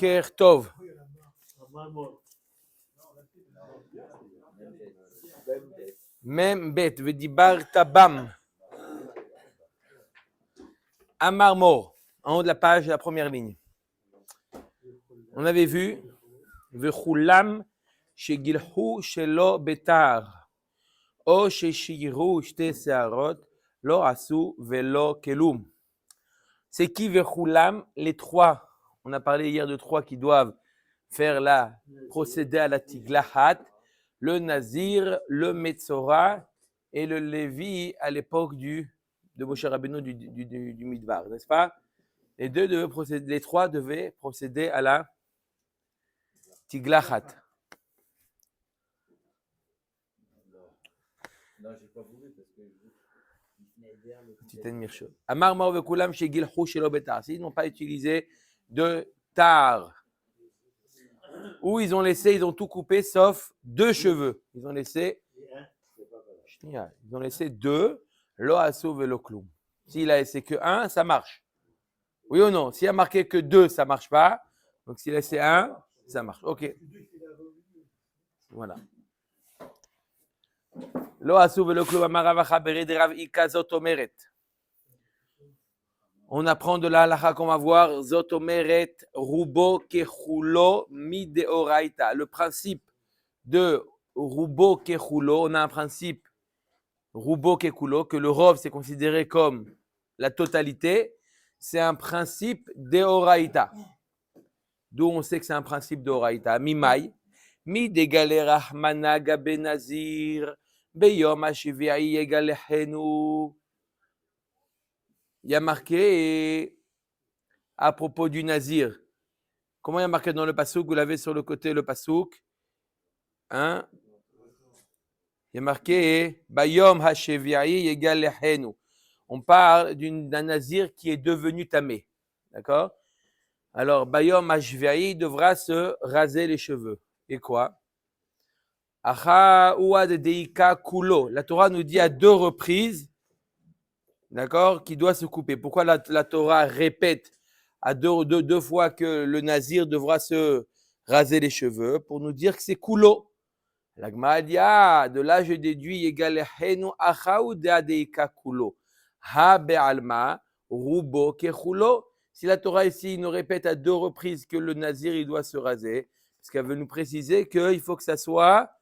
Boker Tov. Mem bet vedibar tabam. Amar Mor, en haut de la page, la première ligne. On avait vu Vechulam shegilhu shelo betar o sheshiru shte searot lo asu velo kelum. C'est qui Vechulam? Les trois. On a parlé hier de trois qui doivent procéder à la tiglahat, le nazir, le metzora et le lévi à l'époque de Moshe Rabbeinu du Midbar, n'est-ce pas? Les trois devaient procéder à la tiglachat. Non, j'ai pas voulu parce que Amar Mor vekulam shegilhu shelo betar. S'ils n'ont pas utilisé de tar, ou ils ont tout coupé sauf deux cheveux. Ils ont laissé deux. Lo asu velo klum. S'il a laissé que un, ça marche. Oui ou non? S'il a marqué que deux, ça marche pas. Donc s'il a laissé un, ça marche. Ok. Voilà. Lo asu velo klum amar Rav Acha bered Rav Ika zot omeret. On apprend de la halakha qu'on va voir zot omeret rubo kechulo mi deoraita. Le principe de rubo kechulo, on a un principe rubo kechulo que le rov c'est considéré comme la totalité. C'est un principe deoraita. D'où on sait que c'est un principe deoraita. Mimai, mi degale rahmana gabe nazir, beyom hashivi'i yegalehenu. Il y a marqué à propos du nazir. Comment il y a marqué dans le pasouk? Vous l'avez sur le côté, le pasouk. Hein? Il y a marqué bayom hashivi'i yegalehenu. On parle d'un nazir qui est devenu tamé. D'accord? Alors, Bayom Hashvi'i devra se raser les cheveux. Et quoi? Acha ouad deika kulo. La Torah nous dit à deux reprises, d'accord, qu'il doit se couper. Pourquoi la Torah répète à deux fois que le nazir devra se raser les cheveux? Pour nous dire que c'est kulo. La Gemara dit, de là je déduis yegalehenu acha ou deika kulo. Ha be'alma rubo kechulo. Si la Torah ici nous répète à deux reprises que le nazir il doit se raser, parce qu'elle veut nous préciser qu'il faut que ça soit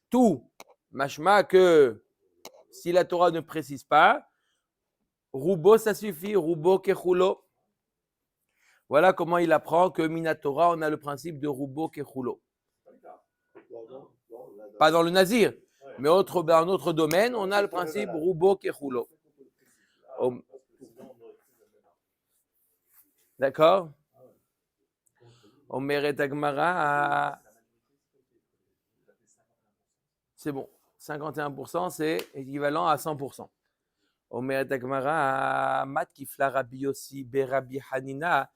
tout. Mashma que si la Torah ne précise pas, rubo ça suffit, rubo kechulo. Voilà comment il apprend que Minatora on a le principe de rubo kechulo. Pas dans le nazir, mais dans un autre domaine, on a le principe rubo kechulo. D'accord? Omeret Agmara. C'est bon. 51%, c'est équivalent à 100%. Omeret Agmara. Mat kifla Rabbi Yossi berabi Hanina.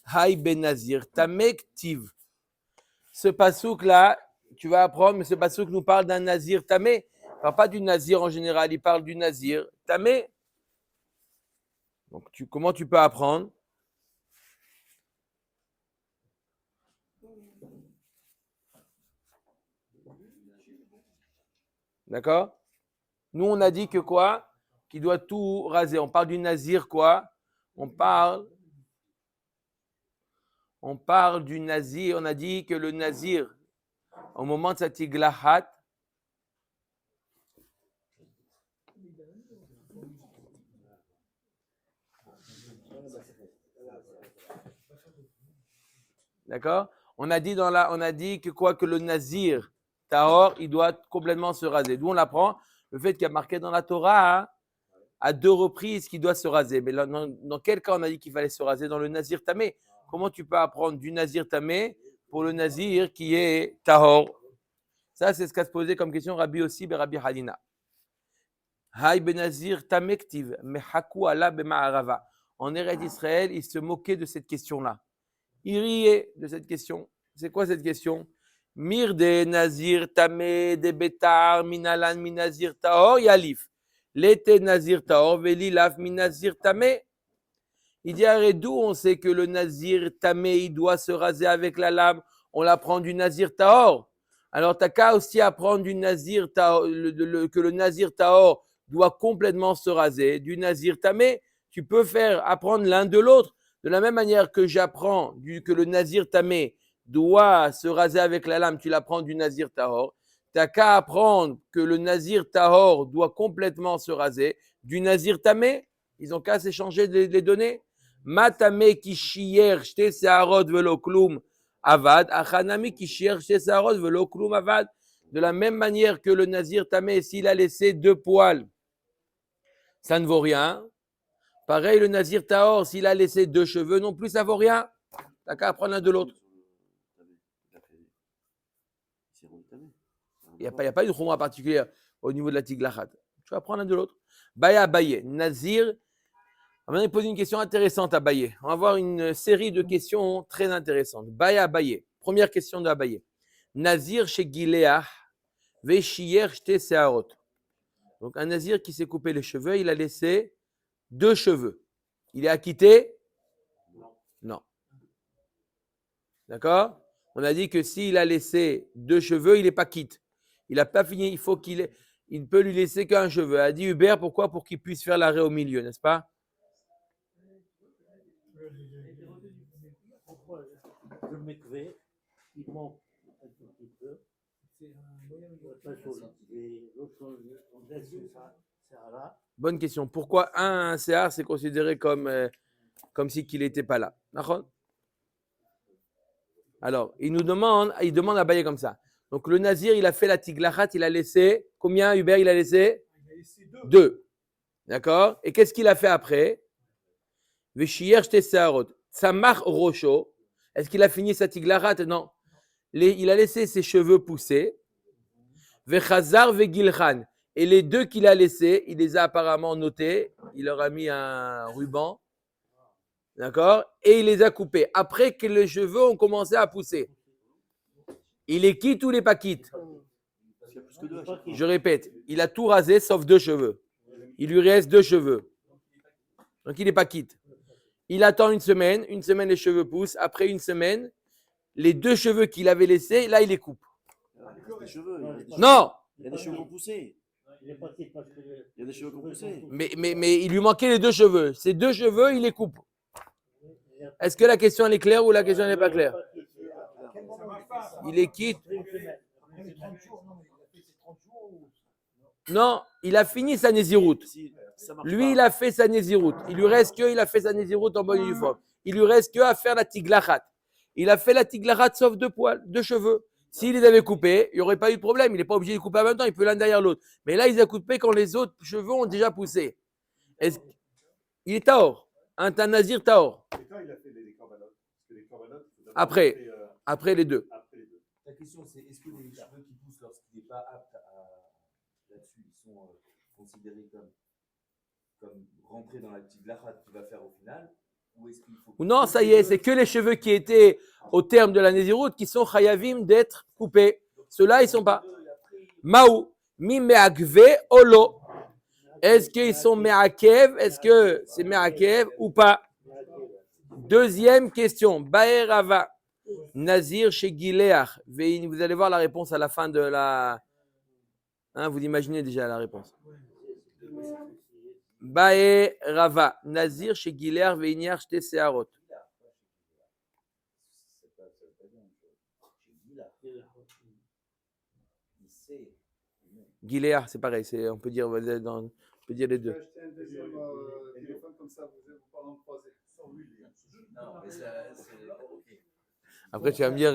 Hay ben Nazir. Tamektiv. Ce pasouk-là, tu vas apprendre, mais ce pasouk nous parle d'un Nazir tamé. Il ne parle pas du Nazir en général, il parle du Nazir tamé. Donc, comment tu peux apprendre? D'accord? Nous, on a dit que quoi? Qu'il doit tout raser. On parle du nazir quoi? On parle du nazir. On a dit que le nazir, au moment de sa tiglahat, d'accord? On a dit que quoi? Que le nazir, tahor, il doit complètement se raser. D'où on apprend le fait qu'il y a marqué dans la Torah à deux reprises qu'il doit se raser. Mais dans quel cas on a dit qu'il fallait se raser? Dans le nazir tamé. Comment tu peux apprendre du nazir tamé pour le nazir qui est tahor? Ça, c'est ce qu'a se posé comme question Rabbi Yossi et Rabbi Hanina. Hay ben nazir tamektiv mehaku ala b'ma'arava. En Eretz Israël, ils se moquaient de cette question-là. Ils riaient de cette question. C'est quoi cette question? Mir de nazir tamé de betar minalan minazir tahor yalif. L'été nazir tahor veli laf minazir tamé. Il dit, arrête, d'où on sait que le nazir tamé, il doit se raser avec la lame? On l'apprend du nazir tahor. Alors, t'as qu'à aussi apprendre du nazir tahor, que le nazir tahor doit complètement se raser. Du nazir tamé, tu peux apprendre l'un de l'autre. De la même manière que j'apprends que le nazir tamé doit se raser avec la lame, tu l'apprends du nazir tahor. T'as qu'à apprendre que le nazir tahor doit complètement se raser. Du nazir tamé, ils ont qu'à s'échanger les données. Matame ki shier shte seharot velo klum avad, achanami ki shier shte seharot velo klum avad. De la même manière que le nazir tamé, s'il a laissé 2 poils, ça ne vaut rien. Pareil, le nazir tahor, s'il a laissé 2 cheveux, non plus, ça vaut rien. T'as qu'à apprendre l'un de l'autre. Il n'y a pas une khumra particulière au niveau de la tiglachat. Tu vas apprendre l'un de l'autre. Baya Abaye, nazir. Maintenant, il pose une question intéressante à Abaye. On va voir une série de questions très intéressantes. Baya Abaye. Première question de Abaye. Nazir chez Gileah, Veshiyer shte seharot. Donc, un nazir qui s'est coupé les cheveux, il a laissé 2 cheveux. Il est acquitté? Non. D'accord? On a dit que s'il a laissé 2 cheveux, il n'est pas quitte. Il n'a pas fini, il ne peut lui laisser qu'un cheveu. A dit Hubert, pourquoi? Pour qu'il puisse faire l'arrêt au milieu, n'est-ce pas? Le mikvé, il manque un tout petit peu. Bonne question. Pourquoi un CR c'est considéré comme si qu'il n'était pas là? Alors, il demande à Abaye comme ça. Donc, le nazir, il a fait la tiglachat, il a laissé combien, Hubert? Il a laissé 2. D'accord? Et qu'est-ce qu'il a fait après? Veshiyer shte seharot. Samach rocho. Est-ce qu'il a fini sa tiglachat? Non. Il a laissé ses cheveux pousser. Vechazar vegilchan. Et les 2 qu'il a laissés, il les a apparemment notés. Il leur a mis un ruban. D'accord? Et il les a coupés. Après que les cheveux ont commencé à pousser. Il est quitte ou il n'est pas quitte? Je répète, il a tout rasé sauf 2 cheveux. Il lui reste 2 cheveux. Donc il n'est pas quitte. Il attend une semaine les cheveux poussent. Après une semaine, les 2 cheveux qu'il avait laissés, là il les coupe. Non! Il y a des cheveux qui ont poussé. Il y a des cheveux qui ont poussé. Mais il lui manquait les 2 cheveux. Ces 2 cheveux, il les coupe. Est-ce que la question elle est claire ou la question n'est pas claire? Il est quitte. Non, il a fini sa nésiroute. Lui, il a fait sa nésiroute. Il lui reste il a fait sa nésiroute en bonne uniforme. Il lui reste à faire la tiglachat. Il a fait la tiglachat sauf 2 poils, 2 cheveux. S'il les avait coupés, il n'y aurait pas eu de problème. Il n'est pas obligé de les couper en même temps. Il peut l'un derrière l'autre. Mais là, il les a coupés quand les autres cheveux ont déjà poussé. Il est tahor. Un nazir tahor. Après les 2. La question, c'est est-ce que les cheveux qui poussent lorsqu'il n'est pas apte là-dessus, ils sont considérés comme rentrés dans la petite glachat qu'il va faire au final? Ou est-ce qu'il faut... Non, ça y est, c'est que les cheveux qui étaient au terme de la nésiroute qui sont chayavim d'être coupés. Ceux-là, ils ne sont pas. Maou, mi me'akve olo. Est-ce qu'ils sont me'akev? Est-ce que c'est me'akev ou pas? Deuxième question. Baerava. Nazir chez Gileah. Vous allez voir la réponse à la fin de la... vous imaginez déjà la réponse. Baerava. Nazir chez Gileah veiniar shte seharot. Gileah, c'est pareil. On peut dire les 2. Après, tu vas me dire.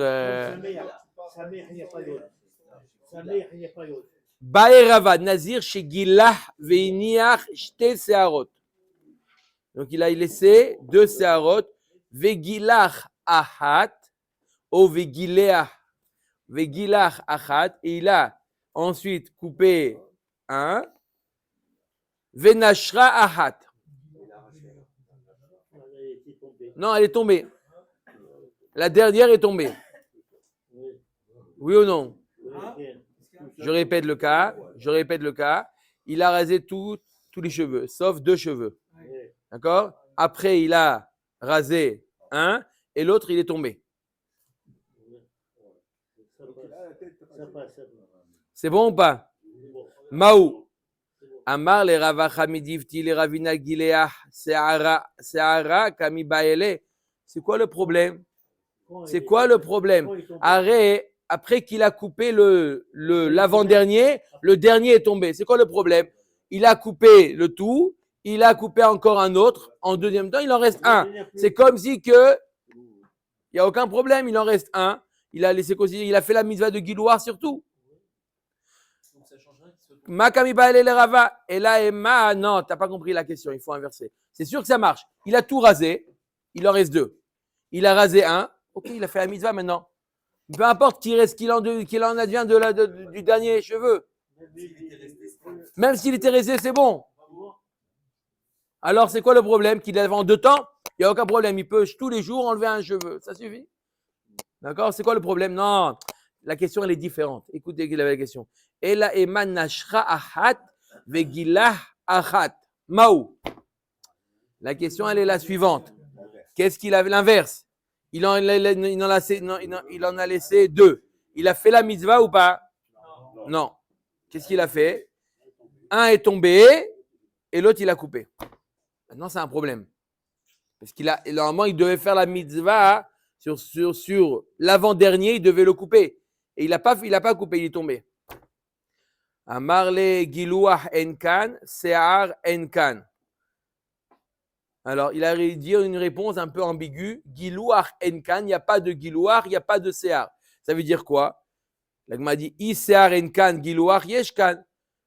Baerava, Nazir chez Gilah veiniach shte seharot. Donc il a laissé 2 seharot. Vegilach ahat. Ou vegilach achat. Et il a ensuite coupé 1. Venashra ahat. Non, elle est tombée. La dernière est tombée. Oui ou non? Je répète le cas. Il a rasé tous les cheveux, sauf 2 cheveux. D'accord? Après, il a rasé un et l'autre, il est tombé. Ça passe. C'est bon ou pas? Maou. Amar le Ravacha midivti le Ravina Gileah Seara Kami Baele. C'est quoi le problème? C'est quoi le problème? Après qu'il a coupé l'avant-dernier, le dernier est tombé. C'est quoi le problème? Il a coupé le tout, il a coupé encore un autre. En deuxième temps, il en reste un. C'est comme si que il n'y a aucun problème, il en reste un. Il a laissé considérer, il a fait la mitzvah de Gilouar surtout. Makami Baele le Rava. Et là, Emma, non, t'as pas compris la question, il faut inverser. C'est sûr que ça marche. Il a tout rasé, il en reste deux. Il a rasé un, ok, il a fait la mitzvah maintenant. Peu importe qu'il en advient du dernier cheveu. Même s'il était resté, c'est bon. Alors, c'est quoi le problème? Qu'il avait en deux temps? Il n'y a aucun problème. Il peut tous les jours enlever un cheveu. Ça suffit. D'accord? C'est quoi le problème? Non. La question, elle est différente. Écoutez la question. Ela eman nashra ahat vegilah ahat. Maou. La question, elle est la suivante. Qu'est-ce qu'il avait? L'inverse. Il en a laissé deux. Il a fait la mitzvah ou pas? Non. Qu'est-ce qu'il a fait? Un est tombé et l'autre, il a coupé. Maintenant, c'est un problème. Parce normalement, il devait faire la mitzvah sur l'avant-dernier, il devait le couper. Et il n'a pas coupé, il est tombé. Amarle gilouah enkan, se'ar enkan. Alors, il a dit une réponse un peu ambiguë. Gilouar enkan, il n'y a pas de gilouar, il n'y a pas de sear. Ça veut dire quoi? La Gemara dit I sear enkan, gilouar yeshkan.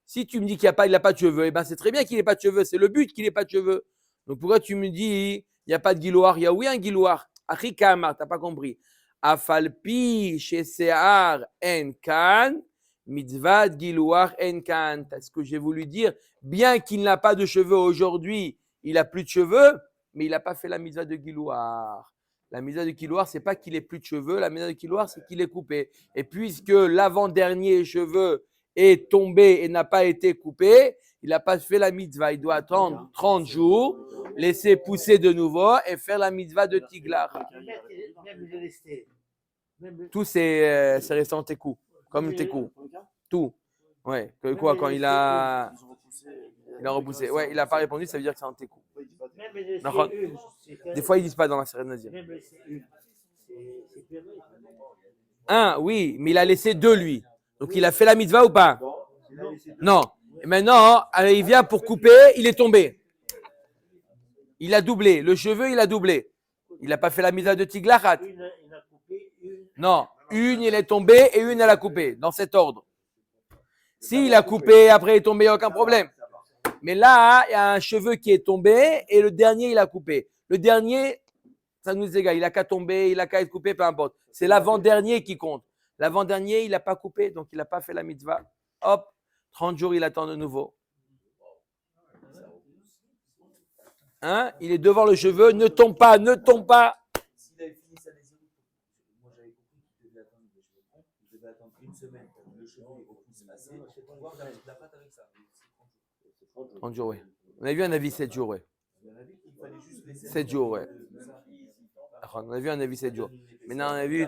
Si tu me dis qu'il n'a pas de cheveux, eh ben c'est très bien qu'il n'ait pas de cheveux. C'est le but qu'il n'ait pas de cheveux. Donc pourquoi tu me dis il n'y a pas de gilouar? Il y a oui un gilouar. Achikama, tu n'as pas compris. Afalpi chez sear enkan, mitzvat gilouar enkan. Ce que j'ai voulu dire, bien qu'il n'a pas de cheveux aujourd'hui, il n'a plus de cheveux, mais il n'a pas fait la mitzvah de Gilouar. La mitzvah de Gilouar, ce n'est pas qu'il ait plus de cheveux. La mitzvah de Gilouar, c'est qu'il est coupé. Et puisque l'avant-dernier cheveu est tombé et n'a pas été coupé, il n'a pas fait la mitzvah. Il doit attendre 30 jours, laisser pousser de nouveau et faire la mitzvah de Tiglar. Tout, c'est resté en tekou, comme tekou. Tout. Ouais. Quoi, quand il a repoussé. Ouais, il n'a pas répondu, ça veut dire que c'est un tekou. Des fois, ils ne disent pas dans la série Nazir. Un, oui, mais il a laissé deux, lui. Donc, il a fait la mitzvah ou pas? Non. Et maintenant, il vient pour couper, il est tombé. Il a doublé. Le cheveu, il a doublé. Il n'a pas fait la mitzvah de Tiglachat. Non. Une, il est tombé et une, elle a coupé. Dans cet ordre. S'il a coupé, après il est tombé, il n'y a aucun problème. Mais là, il y a un cheveu qui est tombé et le dernier, il a coupé. Le dernier, ça nous est égal. Il n'a qu'à tomber, il n'a qu'à être coupé, peu importe. C'est l'avant-dernier qui compte. L'avant-dernier, il n'a pas coupé, donc il n'a pas fait la mitzvah. Hop, 30 jours, il attend de nouveau. Hein? Il est devant le cheveu. Ne tombe pas, ne tombe pas. S'il avait fini sa nésiroute, moi j'avais compris qu'il devait attendre une semaine pour que le cheveu repousse assez pour pouvoir faire la pâte avec ça. 30 jours, oui. On a vu un avis 7 jours, oui. 7 jours, oui. On a vu un avis 7 jours. Maintenant, on a vu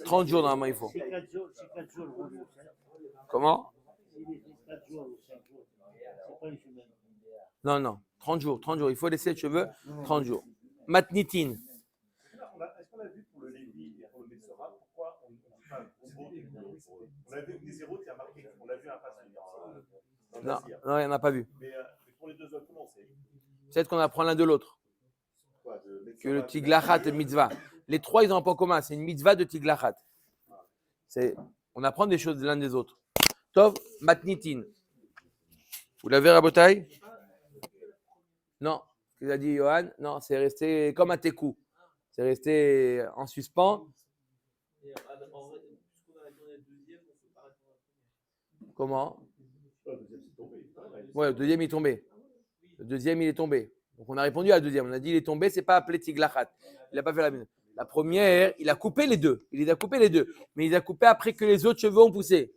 30 jours, normalement, il faut. Comment? Non, non. 30 jours, 30 jours. Il faut laisser les cheveux 30 jours. Matnitin. Est-ce qu'on a vu pour le Lévi et pour le Metsora, pourquoi on dit pas on a vu Nézirut, il y a marqué, on a vu un passage dans Non, Nazir. non, il n'y en a pas vu. Mais pour les deux autres, comment c'est? Peut-être qu'on apprend l'un de l'autre. Que le Tiglachat et le mitzvah. Les trois, ils ont un point commun. C'est une mitzvah de Tiglachat. On apprend des choses l'un des autres. Tov, matnitin. Vous l'avez, Rabotai? Non. Ce qu'il a dit Johan, non, c'est resté comme un tekou. C'est resté en suspens. Comment? Ouais, le deuxième il est tombé. Le deuxième il est tombé. Donc on a répondu à la deuxième. On a dit il est tombé, c'est pas appelé Tiglachat. Il n'a pas fait la même. La première, il a coupé les deux. Il les a coupés les deux. Mais il a coupé après que les autres cheveux ont poussé.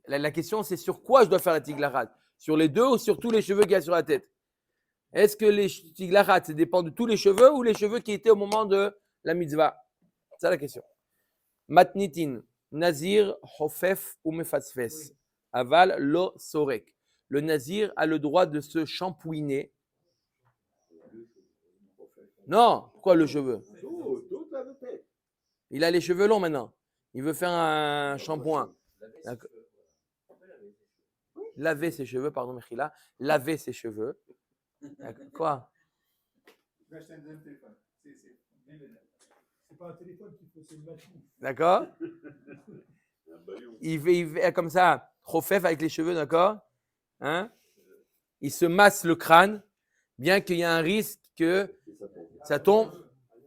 La question, c'est sur quoi je dois faire la tiglarat? Sur les deux ou sur tous les cheveux qu'il y a sur la tête? Est-ce que les tiglarat, ça dépend de tous les cheveux ou les cheveux qui étaient au moment de la mitzvah? C'est ça la question. Matnitin, nazir, hofef ou mefasfes. Aval, lo sorek. Le nazir a le droit de se shampouiner. Non, pourquoi le cheveu? Toute la tête. Il a les cheveux longs maintenant. Il veut faire un shampoing. D'accord. Laver ses cheveux, pardon, Mechila. Laver ses cheveux. D'accord. Quoi? Je vais acheter un deuxième téléphone. C'est pas un téléphone qu'il faut, c'est une machine. D'accord? Un baillon. Il fait comme ça, chofef avec les cheveux, d'accord? Hein? Il se masse le crâne, bien qu'il y ait un risque que ça tombe.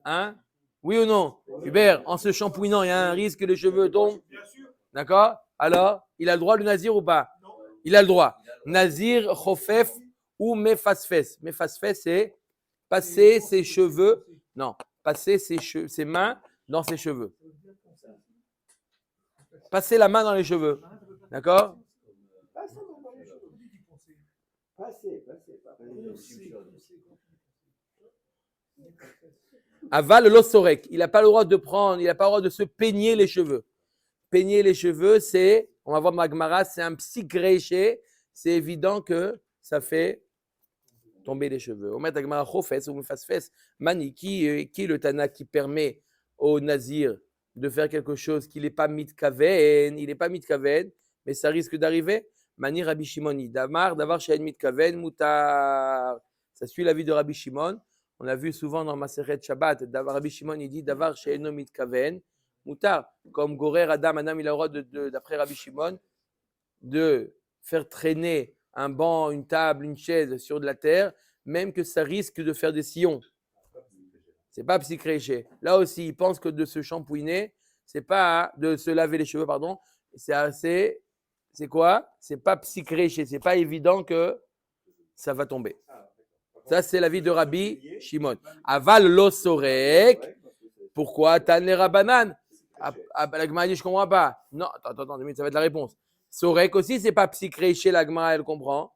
Hein? Oui ou non? Hubert, en se shampouinant, il y a un risque que les cheveux tombent. Bien sûr. D'accord? Alors, il a le droit, le nazir ou pas? Non. Il a le droit. Nazir, chofef ou mefasfes. Mefasfes, c'est passer ses cheveux. Non, passer ses mains dans ses cheveux. Passer la main dans les cheveux. D'accord? Passez. Aval l'osorek. Il n'a pas le droit de prendre, il n'a pas le droit de se peigner les cheveux. Peigner les cheveux, c'est, on va voir Magmara, c'est un psychréché. C'est évident que ça fait tomber les cheveux. On met Magmara chofes ou mefasfes. Mani, qui est le Tana qui permet au nazir de faire quelque chose qui n'est pas mitkaven, il n'est pas mitkaven, mais ça risque d'arriver. Mani Rabbi Shimoni, davar she'en mitkaven, mutar. Ça suit l'avis de Rabbi Shimon. On a vu souvent dans Masechet Shabbat, Rabbi Shimon, il dit davar she'eno mitkaven, mutar. Comme Gorer Adam, il a le droit, d'après Rabbi Shimon, de faire traîner un banc, une table, une chaise sur de la terre, même que ça risque de faire des sillons. C'est pas psychréché. Là aussi, il pense que de se shampouiner, c'est pas de se laver les cheveux, pardon. C'est quoi? C'est pas psychréché. C'est pas évident que ça va tomber. Ça, c'est l'avis de Rabbi Shimon. Aval lo sorek. Pourquoi? Tan les rabanan. La Gemara dit, je comprends pas. Non, attends, 2 minutes, ça va être la réponse. Sorek aussi, c'est pas psychréché, la Gemara, elle comprend.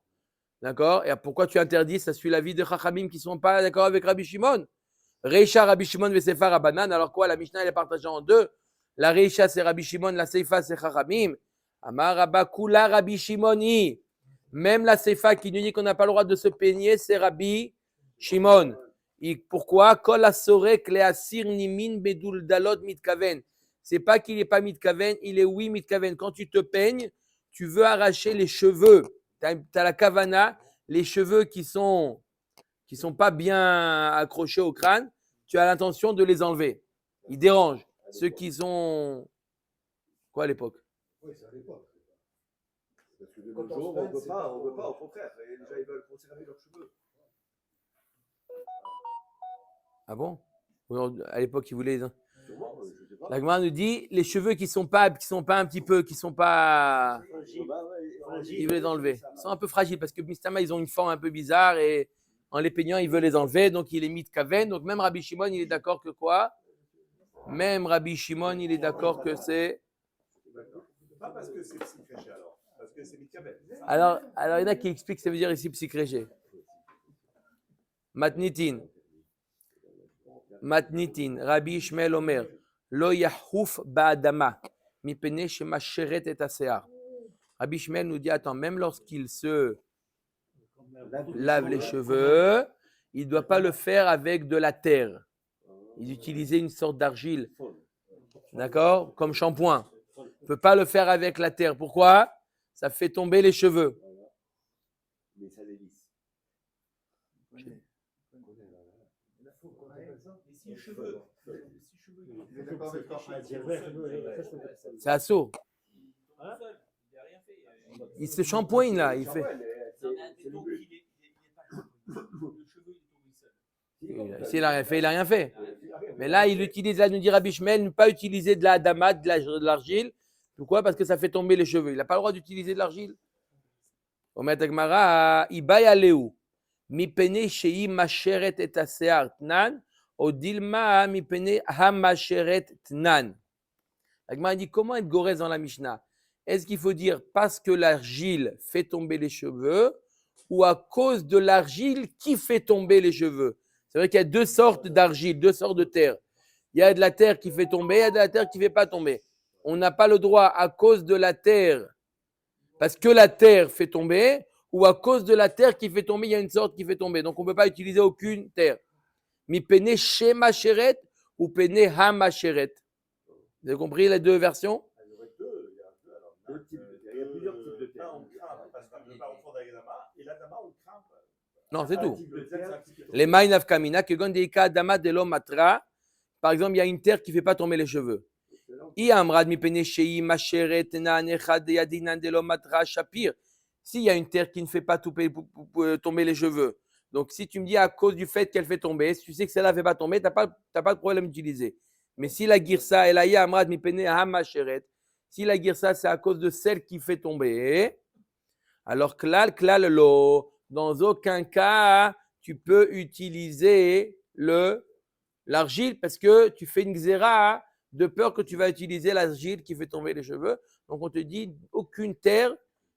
D'accord? Et pourquoi tu interdis? Ça suit l'avis de Chachamim qui sont pas d'accord avec Rabbi Shimon. Reisha, Rabbi Shimon, Vesefa, Rabanan. Alors quoi? La Mishnah, elle est partagée en deux. La Reisha, c'est Rabbi Shimon. La Seifa, c'est Chachamim. Amar Rabba Kula, Rabbi Shimoni. Même la Seifa qui nous dit qu'on n'a pas le droit de se peigner, c'est Rabbi Shimon. Et pourquoi? Kol asorek le asir nimin bedul dalot mitkaven. C'est pas qu'il n'est pas mitkaven, il est oui mitkaven. Quand tu te peignes, tu veux arracher les cheveux. Tu as la kavana, les cheveux qui sont pas bien accrochés au crâne, tu as l'intention de les enlever. Ils dérangent. Ceux qui sont... Quoi à l'époque? Oui, c'est à l'époque. Parce que de nos jours, on ne veut pas, au contraire. Et déjà, ils veulent conserver leurs cheveux. Ah bon? À l'époque, ils voulaient... Sûrement, je sais pas. La Gemara nous dit, les cheveux qui sont pas un petit peu, qui sont pas... Ils veulent les enlever. Ils sont un peu fragiles parce que Mistama, ils ont une forme un peu bizarre et en les peignant, ils veulent les enlever. Donc, il est mis de kaven. Donc, même Rabbi Shimon, il est d'accord que quoi? Même Rabbi Shimon, il est d'accord que c'est... Pas parce que c'est psychréché alors. Parce que c'est mitkaven. Alors, il y en a qui expliquent que ça veut dire ici psychréché. Matnitin, Rabbi Ishmael Omer, Lo Yahouf Ba'adama, Mipene Shema Sheret et Asear. Rabbi Ishmael nous dit, attends, même lorsqu'il se lave les cheveux, il ne doit pas le faire avec de la terre. Il utilisait une sorte d'argile, d'accord, comme shampoing. Il ne peut pas le faire avec la terre. Pourquoi? Ça fait tomber les cheveux. Mais ça les lisse. C'est assaut. Il se shampooine là. Il fait. S'il n'a rien fait, il n'a rien fait. Mais là, il utilise, là, nous dit Rabbi Shmuel, ne pas utiliser de la dama, de l'argile. Pourquoi? Parce que ça fait tomber les cheveux. Il n'a pas le droit d'utiliser de l'argile. Omet Agmara, Ibaya Leu, Mipene Shei Masheret et Asear Tnan, Odilma Mipene Hamasheret Tnan. Agmara dit comment être gorez dans la Mishnah? Est-ce qu'il faut dire parce que l'argile fait tomber les cheveux ou à cause de l'argile qui fait tomber les cheveux? C'est vrai qu'il y a deux sortes d'argile, deux sortes de terre. Il y a de la terre qui fait tomber, il y a de la terre qui ne fait pas tomber. On n'a pas le droit à cause de la terre, parce que la terre fait tomber, ou à cause de la terre qui fait tomber, il y a une sorte qui fait tomber. Donc on ne peut pas utiliser aucune terre. Mi pene chez macheret ou pene ha macheret. Vous avez compris les deux versions? Il y aurait deux types de terre. Il y a plusieurs types de terre. Là, on craint, parce qu'on ne veut pas rentrer dans l'Adama, et l'Adama, on craint. Non, c'est Un tout. type de terre qui fait Les maï nafkamina, que gondeika dama de l'homme matra. Par exemple, il y a une terre qui ne fait pas tomber les cheveux. I amrad mi pene shei macheret na nechad yadinan de l'homme matra shapir. S'il y a une terre qui ne fait pas tomber les cheveux, donc si tu me dis à cause du fait qu'elle fait tomber, si tu sais que celle-là ne fait pas tomber, tu n'as pas de problème d'utiliser. Mais si la girsa, elle a amrad mi pene ha macheret, si la girsa, c'est à cause de celle qui fait tomber, alors klal lo, dans aucun cas, tu peux utiliser l'argile parce que tu fais une xéra de peur que tu vas utiliser l'argile qui fait tomber les cheveux. Donc on te dit, aucune terre,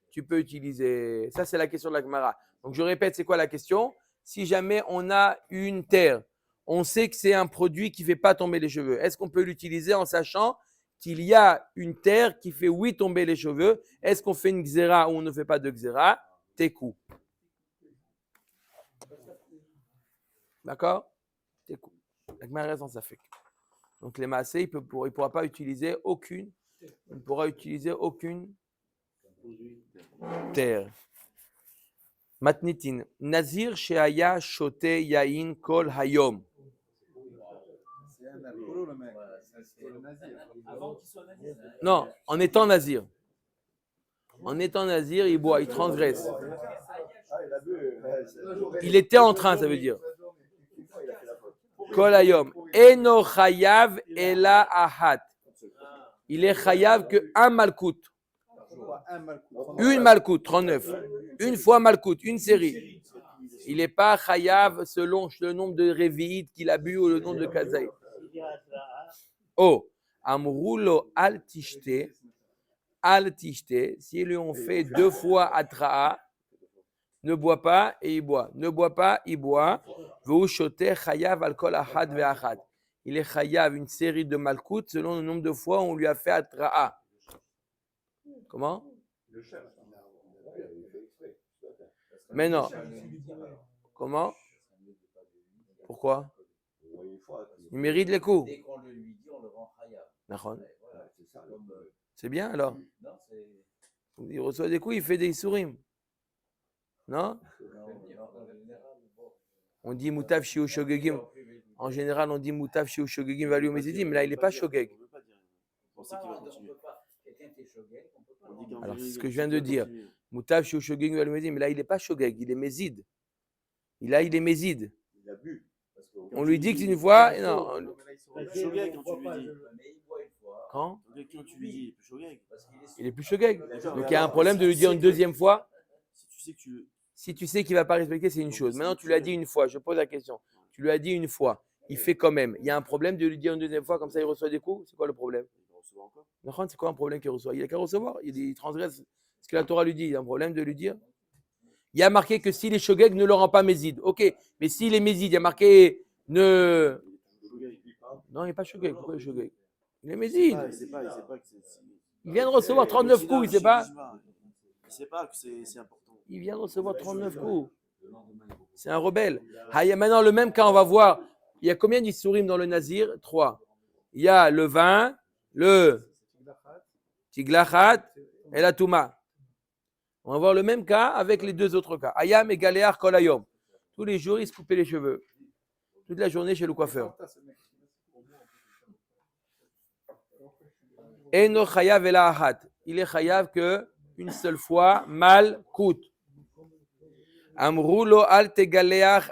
tu peux utiliser. Ça, c'est la question de la Gemara. Donc je répète, c'est quoi la question? Si jamais on a une terre, on sait que c'est un produit qui ne fait pas tomber les cheveux. Est-ce qu'on peut l'utiliser en sachant qu'il y a une terre qui fait oui tomber les cheveux? Est-ce qu'on fait une xéra ou on ne fait pas de xéra? Tekou. D'accord? Tekou. La Gemara reste dans sa fait. Donc les massés, il ne pourra pas utiliser aucune. Il ne pourra utiliser aucune terre. Matnitin. Nazir sheaya shote yain kol hayom. Non, en étant nazir. En étant nazir, il boit, il transgresse. Il était en train, ça veut dire. Kol hayom. Eno chayav ela ahat. Il est chayav que un malkout. Une malkout, 39. Une fois malkout, une série. Il n'est pas chayav selon le nombre de révites qu'il a bu ou le nombre de kazaï. Oh, amroulo al tishte, si lui on fait deux fois atraa, ne boit pas et il boit. Ne boit pas, il boit. Veu shote chayav al kol ahad ve'achad. Il est chayav une série de malkout selon le nombre de fois où on lui a fait atraa. Comment? Mais non. Comment? Pourquoi? Il mérite les coups. Dès qu'on le lui dit, on le rend chayav. D'accord. C'est ça. C'est bien alors. Non, c'est. Il reçoit des coups, il fait des sourim. Non? On dit moutav shiu shogegim. En général, on dit moutav shiu shogegim valu mezidim, mais là, il n'est pas shogeg. Alors, c'est ce que je viens de dire. Moutav shiu shogegim valu mezidim, mais là, il n'est pas shogeg, il est mezid. Il est mezid. Il a bu. On lui dit qu'une fois. Non. Shogeg, quand tu lui dis. Quand? Quand tu lui dis, Shogeg. Il est plus shogeg. Donc, il y a un problème de lui dire une deuxième fois. Si tu sais qu'il ne va pas respecter, c'est une chose. Maintenant, tu lui as dit une fois. Je pose la question. Tu lui as dit une fois. Il fait quand même. Il y a un problème de lui dire une deuxième fois, comme ça, il reçoit des coups. C'est quoi le problème? C'est quoi un problème qu'il reçoit? Il n'a qu'à recevoir. Il transgresse ce que la Torah lui dit. Il y a un problème de lui dire. Il y a marqué que s'il est shogeg, ne le rend pas mézid. Ok. Mais s'il est mézid, il y a marqué ne. Non, il n'est pas shogeg. Pourquoi il est shogeg? Il est mézid. Il vient de recevoir 39 coups. Il ne sait pas. Il ne sait pas que c'est important. Il vient de recevoir 39 coups. C'est un rebelle. Maintenant, le même cas, on va voir. Il y a combien d'issourim dans le Nazir? 3. Il y a le vin, le tiglachat et la touma. On va voir le même cas avec les deux autres cas. Ayam et galéar kolayom. Tous les jours, il se coupait les cheveux. Toute la journée chez le coiffeur. Eno chayav ela ahat. Il est chayav que une seule fois, mal coûte. Amroulo al tegaleach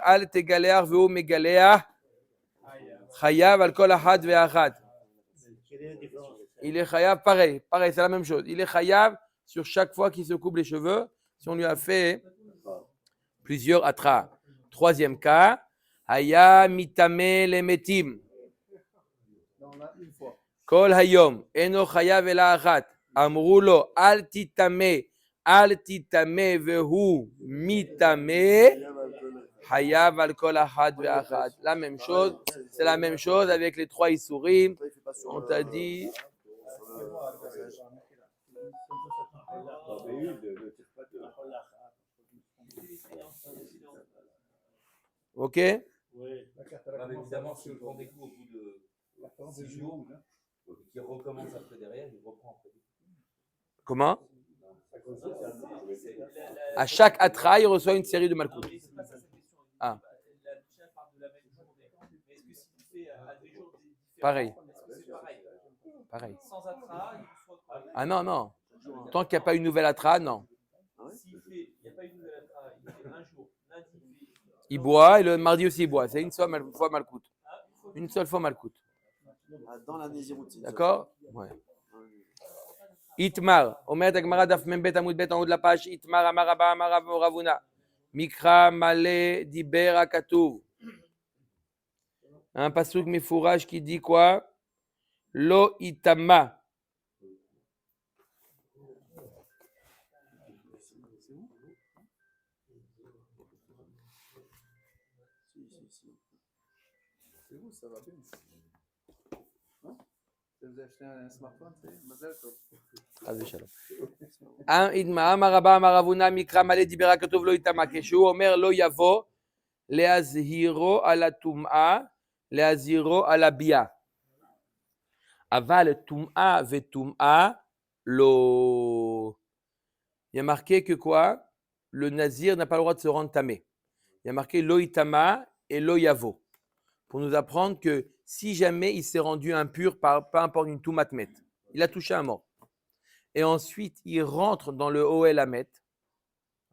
veu megaleach. Chayav al kol ahad ve'achad. Il est chayav, pareil, c'est la même chose. Il est chayav sur chaque fois qu'il se coupe les cheveux, si on lui a fait plusieurs atras. Troisième cas, haya mitame le metim. Kol hayom, eno chayav ela achat. אמרו לו, אל תיטמא והוא מיטמא, חייב על כל אחת ואחת. La même chose, c'est la même chose avec les trois issourim. On t'a dit, ok? Oui. Non, mais évidemment, s'il prend des coups au bout de 6 jours, et qu'il recommence après derrière, il reprend après. Comment? À chaque atra, il reçoit une série de malkout. Non, mais c'est pas ça sa question. Ah. La Mishnah parle de la même journée. Mais est-ce que s'il fait à des jours différents, Pareil. est-ce que c'est pareil? Pareil. Sans atra, il reçoit quoi? Ah non, non. Tant qu'il n'y a pas une nouvelle atra, non. S'il fait, il n'y a pas une nouvelle atra, il fait un jour, lundi, il fait. Il boit et le mardi aussi il boit. C'est une seule fois malkout. Une seule fois malkout. Dans la Nézirut. D'accord? Ouais. Itmar, Omer Agmara Daf Membet Amud Bet en haut de la page. Itmar Amar Abba Amar Rav Ravuna. Mikra Male Diber Akatuv. Un pasuk mifourage qui dit quoi? Lo itama. C'est vous, ça va bien. Non? Si vous achetez un smartphone, c'est Mazel Tov. חס ושלום. אמר רבא אמר אבונה מקרא מלא דיבר הכתוב לא יטמא, כשהוא אומר לא יבוא להזהירו על הטומאה, להזהירו על הביאה. אבל טומאה וטומאה לא. Il y a marqué que quoi? Le nazir n'a pas le droit de se rendre tamé. Il y a marqué lo itama et lo yavo. Pour nous apprendre que si jamais il s'est rendu impur par peu importe une toumatmet, il a touché un mort. Et ensuite, il rentre dans le Ohel Hamet,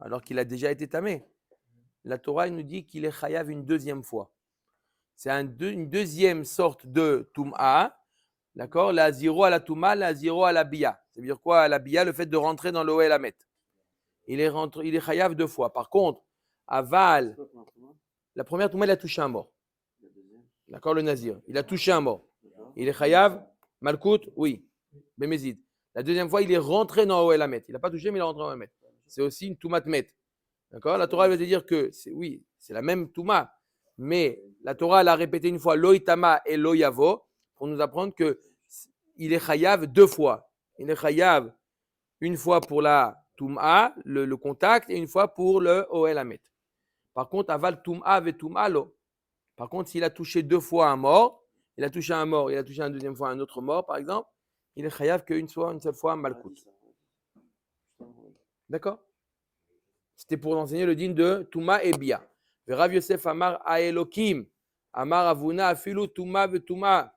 alors qu'il a déjà été tamé. La Torah nous dit qu'il est chayav une deuxième fois. C'est une deuxième sorte de Tum'a, d'accord? La ziro à la Tum'a, la ziro à la Bia. Ça veut dire quoi, la Bia? Le fait de rentrer dans le Ohel Hamet. Il est chayav deux fois. Par contre, Aval, la première Tum'a, il a touché un mort. D'accord, le Nazir. Il a touché un mort. Il est chayav, Malkout, oui. Bémézid. La deuxième fois, il est rentré dans Ohel Hamet. Il n'a pas touché, mais il est rentré dans Ohel Hamet. C'est aussi une Toumat Met. D'accord? La Torah veut dire que, c'est la même Touma, mais la Torah l'a répété une fois, Lo itama et Lo yavo, pour nous apprendre qu'il est chayav deux fois. Il est chayav une fois pour la Touma, le contact, et une fois pour le Ohel Hamet. Par contre, aval Touma ve Touma lo. Par contre, s'il a touché deux fois un mort, il a touché un mort, il a touché une deuxième fois un autre mort, par exemple, il est chayav qu'une seule fois malkout. D'accord? C'était pour enseigner le din de Touma et Bia. Rav Yosef Amar Aelokim, Amar Avuna Afilu Touma ve Touma.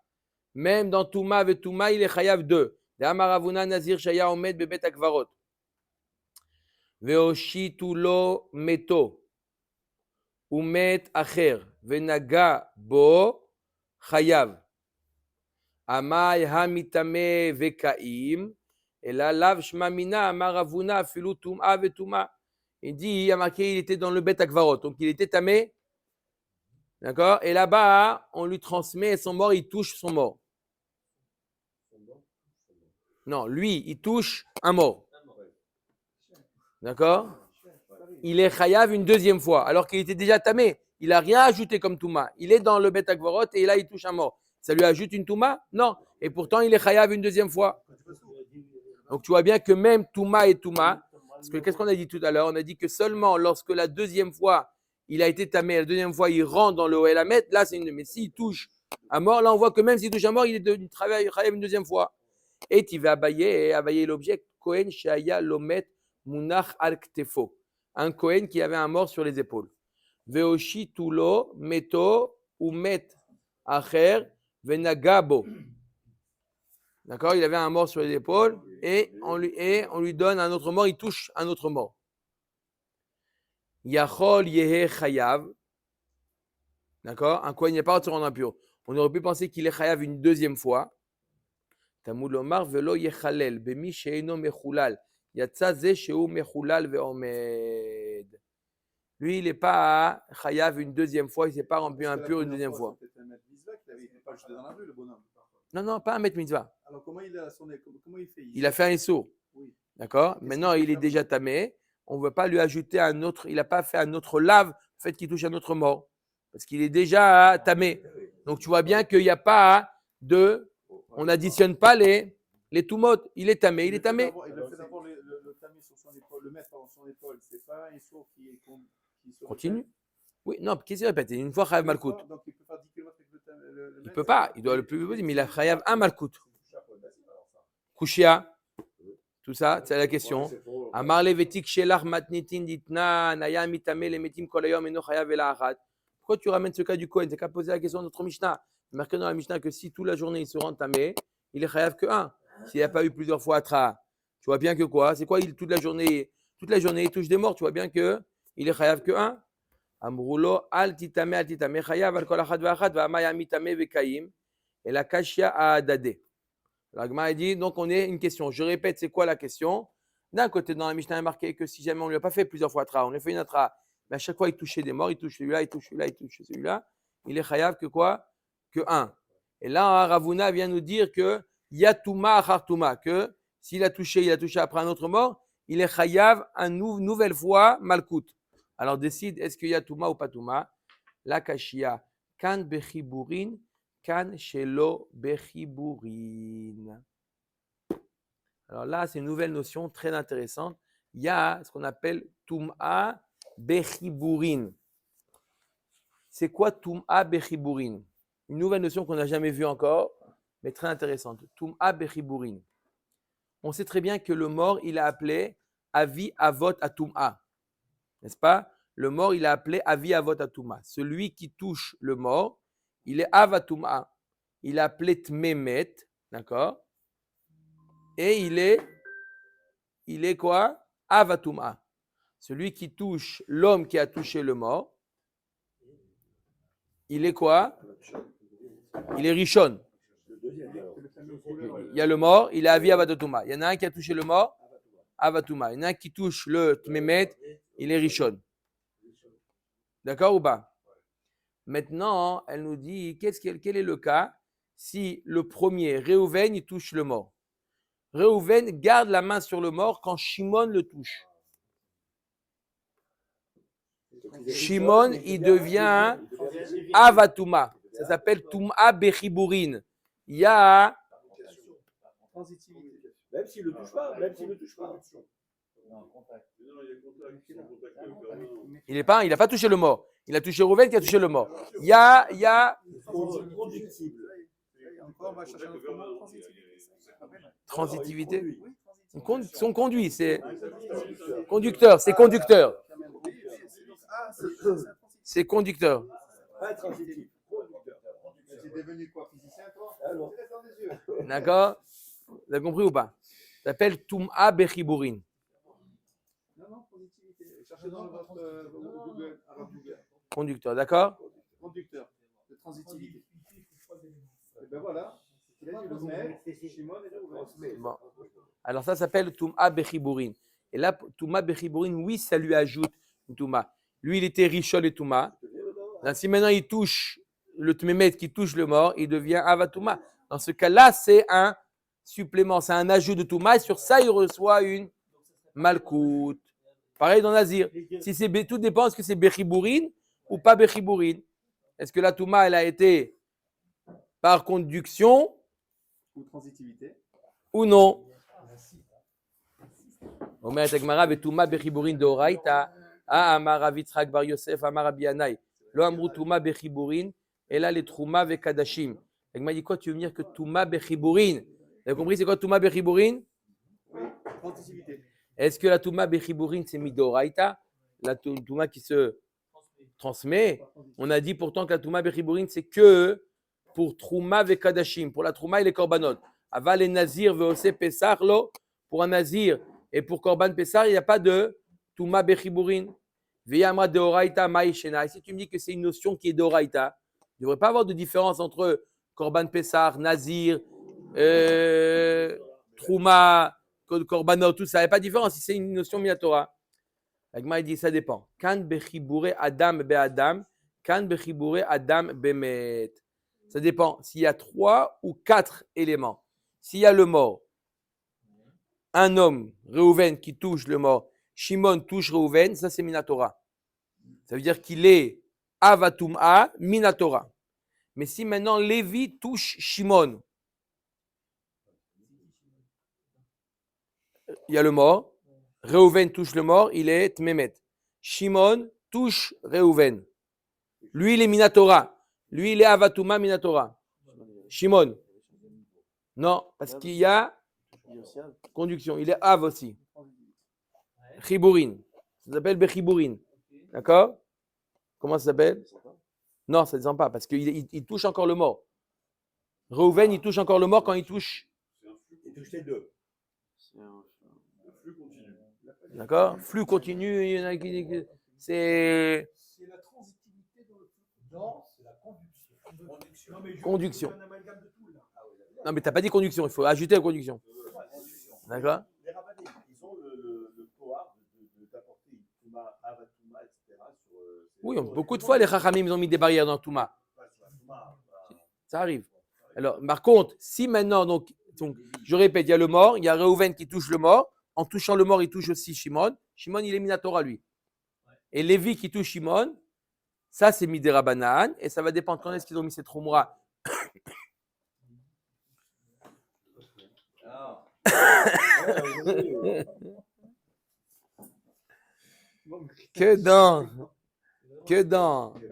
Même dans Touma ve Touma, il est chayav deux. De Amar Avuna Nazir Shaya Omed Bebet Akvarot. Veoshitu lo meto. Umet Acher. Venaga bo chayav. Amay hamitame vekaim, et là, lav shmamina, amaravuna, filu tum'a vetuma. Il dit, il a marqué, il était dans le bet akvarot, donc il était tamé. D'accord? Et là-bas, on lui transmet son mort, il touche son mort. Non, lui, il touche un mort. D'accord? Il est chayav une deuxième fois, alors qu'il était déjà tamé. Il n'a rien ajouté comme touma. Il est dans le bet akvarot et là, il touche un mort. Ça lui ajoute une touma? Non. Et pourtant, il est chayav une deuxième fois. Donc, tu vois bien que même touma et touma, parce que qu'est-ce qu'on a dit tout à l'heure? On a dit que seulement lorsque la deuxième fois, il a été tamé, la deuxième fois, il rentre dans le Ohel Hamet, là, c'est une. Mais s'il touche à mort, là, on voit que même s'il touche à mort, il est chayav une deuxième fois. Et tu vas abayer l'objet Kohen Shaya Lomet Munach al Ktefo. Un Kohen qui avait un mort sur les épaules. Veoshi Tulo Meto Umet Acher. Venagabo. D'accord? Il avait un mort sur les épaules et on lui donne un autre mort, il touche un autre mort. Yachol yehe chayav. D'accord? Un Kohen n'est pas de se rendre impur. On aurait pu penser qu'il est chayav une deuxième fois. Tamud lomar velo yechalel bemi sheino mechulal. Yatsa ze sheu mechulal veomed. Lui, il n'est pas chayav une deuxième fois, il ne s'est pas rendu impur une deuxième fois. Il n'était pas jeté dans la rue, le bonhomme. Non, pas un met mitzvah. comment il a comment il fait? Il a fait un issour. Oui. D'accord? Qu'est-ce Maintenant, qu'il peut il est faire déjà tamé. On ne veut pas lui ajouter un autre. Il n'a pas fait un autre lave, le fait qu'il touche un autre mort. Parce qu'il est déjà tamé. Donc, tu vois bien qu'il n'y a pas de. On n'additionne pas les toumotes. Il est tamé, il est tamé. Il le fait d'abord le tamis sur son épaule, le mettre sur son épaule. C'est pas un issour qui se Continue. Oui, non, qu'est-ce qu'il répète? Une fois Chayav Malkout. Donc il peut faire 10 km avec le Il ne mettre, peut pas. Il doit le plus possible. Mais il a Chayav un Malkout. Kushia. Tout ça, c'est la question. Amar levetik shelach matnitin ditna naya mitame le metim kolayom eno chayav ela achat. Pourquoi tu ramènes ce cas du Kohen? C'est qu'à poser la question de notre Mishnah. Il est marqué dans la Mishnah que si toute la journée il se rend tamé, il est chayav que un. S'il n'y a pas eu plusieurs fois Atra, tu vois bien que quoi? C'est quoi? Toute la journée il touche des morts. Tu vois bien que il est chayav que un. Amrulo al titame chayav al kol achat ve'achat ve'amaya mitame ve'kayim et la kashia a adade. L'Agma dit, donc on est une question. Je répète, c'est quoi la question? D'un côté, dans la Mishnah, il est marqué que si jamais on ne lui a pas fait plusieurs fois Atra, on lui a fait une Atra, mais à chaque fois il touchait des morts, il touche celui-là, il touche celui-là, il touche celui-là, il est chayav que quoi? Que un. Et là, Ravuna vient nous dire que Yatuma Achartuma, que s'il a touché après un autre mort, il est chayav nouvelle fois Malkout. Alors décide, est-ce qu'il y a Touma ou pas Touma? La Kashia, Kan Bechiburin, Kan Shelo Bechiburin. Alors là, c'est une nouvelle notion très intéressante. Il y a ce qu'on appelle Tum'a Bechiburin. C'est quoi Tum'a Bechiburin? Une nouvelle notion qu'on n'a jamais vue encore, mais très intéressante. Tum'a Bechiburin. On sait très bien que le mort, il a appelé Avi Avot Atum'a. N'est-ce pas? Le mort, il a appelé Avi Avot Atum'a. Celui qui touche le mort, il est Avatum'a. Il a appelé Tmemet. D'accord? Et il est quoi? Avatum'a. Celui qui touche l'homme qui a touché le mort, il est quoi? Il est Rishon. Il y a le mort, il est Avi Avatum'a. Il y en a un qui a touché le mort, Avatum'a. Il y en a un qui touche le Tmemet, il est Rishon. D'accord ou pas? Maintenant, elle nous dit, quel est le cas si le premier, Réhouven, il touche le mort? Réhouven garde la main sur le mort quand Shimon le touche. Shimon, il devient Avatuma. Ça s'appelle Tum'a Bechiburin. Il y a... transitivité. Même s'il ne le touche pas, Il n'a pas touché le mort. Il a touché Réhouven qui a touché le mort. Il y a conductible. Encore, on va chercher un autre mot, transitivité. Son conduit, c'est conducteur, c'est conducteur. C'est conducteur. Pas transitif, conducteur. C'est devenu quoi, physicien, toi? Alors, D'accord? Vous avez compris ou pas? Ça s'appelle Tum'a Bechiburin. Non, positivité. Cherchez dans votre Google, Google. Conducteur, d'accord? Conducteur, de transitivité. Et ben voilà. Il a dit le mec, Shimon et Réhouven. Bon. Alors ça s'appelle Tum'a Bechiburin. Et là, Tum'a Bechiburin, oui, ça lui ajoute une Tum'a. Lui, il était Rishon et Tum'a. Si maintenant il touche le Tmemet qui touche le mort, il devient Avatuma. Dans ce cas-là, c'est un supplément, c'est un ajout de Touma. Et sur ça, il reçoit une Malkout. Pareil dans Nazir. Si c'est, tout dépend, est-ce que c'est Bechiburin ou pas Bechiburin. Est-ce que la Touma, elle a été par conduction Ou transitivité. ou non? Omer Tegmara Touma Bechiburin de Oraita. Amar Rav Yitzchak Bar Yosef, Amar Rabbi Yannai. Lo amru Touma Bechiburin, et là les Trouma Vekadashim. Il m'a dit quoi? Tu veux me dire que Touma Bechiburin? Vous avez compris c'est quoi Touma Bechiburin? Oui, transitivité. Est-ce que la Touma Bechiburin c'est Midoraita? La Touma qui se transmet? On a dit pourtant que la Touma Bechiburin c'est que pour Trouma Vekadashim, pour la Trouma et les Korbanot. Aval et Nazir Veose Pesach, lo, pour un Nazir et pour Korban Pesach, il n'y a pas de Touma Bechiburin. Veyamra Deoraita Maïshena. Et si tu me dis que c'est une notion qui est Deoraita, il ne devrait pas avoir de différence entre Korban Pessar, Nazir, Trouma, Korbanot, tout ça. Il n'y a pas de différence si c'est une notion Minatora. L'Agma dit ça dépend. Kan Bechibouré Adam Be'adam, Kan Bechibouré Adam Be'met. Ça dépend s'il y a 3 ou 4 éléments. s'il y a le mort, un homme, Réhouven, qui touche le mort, Shimon touche Réhouven, ça c'est Minatora. Ça veut dire qu'il est Avatum'a, Minatora. Mais si maintenant Lévi touche Shimon, il y a le mort, Réhouven touche le mort, il est Tmemet. Shimon touche Réhouven. Lui, il est Minatora. Lui, il est Avatuma Minatora. Shimon. Non, parce qu'il y a conduction. Il est Av aussi. Chibourin. Ça s'appelle Bechibourin. D'accord? Comment ça s'appelle? Non, ça ne descend pas, parce qu'il touche encore le mort. Réhouven, il touche encore le mort quand il touche. Il touche les deux. D'accord? Flux continu, il y en a qui. C'est. C'est la transitivité dans le flux. Non, c'est la conduction. Non, mais Conduction. un amalgame de tout, là. Non, mais tu n'as pas dit conduction, il faut ajouter la conduction. D'accord? Les rabbinés, ils ont le pouvoir d'apporter Touma, Avatuma, etc. Oui, beaucoup de fois, les Chachamim, ils ont mis des barrières dans Touma. Ça arrive. Alors, par contre, si maintenant, donc, je répète, il y a le mort, il y a Réhouven qui touche le mort. En touchant le mort, il touche aussi Shimon. Shimon, il est Minatora, lui. Et Lévi qui touche Shimon, ça, c'est Midera Banaan. Et ça va dépendre quand est-ce qu'ils ont mis cette Khumra. Que dans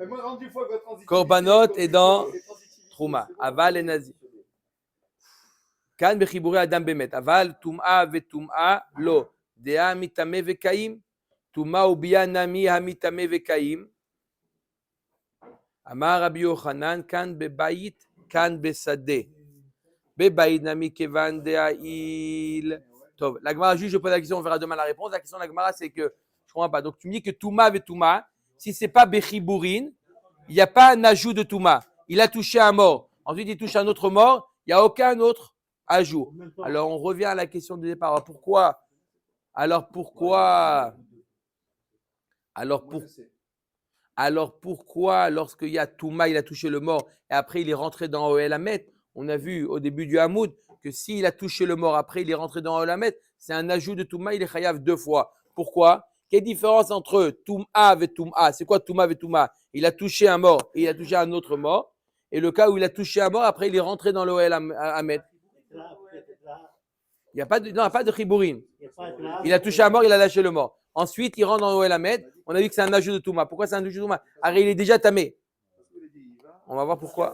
Moi, rendu une fois que votre transitivité- Korbanot et dans c'est transitivité. Trouma. Aval et Nazi. Kan bechibure adam bemet. Aval tum'a vetum'a lo. Dea mitame vekaim. Tuma ubia nami hamitame vekaim. Amar Rabbi Yochanan kan bebayit kan besade. Bebayit nami kevan de'ail. Tov. La Gemara juge, je pose la question, on verra demain la réponse. La question de la Gemara, c'est que je comprends pas. Donc tu me dis que Touma vetum'a, si c'est pas bechiburin, il n'y a pas un ajout de Touma. Il a touché un mort. Ensuite, il touche un autre mort. Il n'y a aucun autre ajout. Alors, on revient à la question de départ. Alors, pourquoi, lorsqu'il y a Touma, il a touché le mort et après il est rentré dans Ohel Hamet? On a vu au début du Hamoud que s'il a touché le mort, après il est rentré dans Ohel Hamet, c'est un ajout de Touma, il est chayav 2 fois. Pourquoi? Quelle différence entre Touma et Touma? C'est quoi Touma et Touma? Il a touché un mort et il a touché un autre mort. Et le cas où il a touché un mort, après il est rentré dans l'Ohel Hamet. Il n'y a pas de chibourin. Il a touché un mort, il a lâché le mort. Ensuite, il rentre dans l'Ohel Hamet. On a vu que c'est un ajout de Touma. Pourquoi c'est un ajout de Touma? Il est déjà tamé. On va voir pourquoi.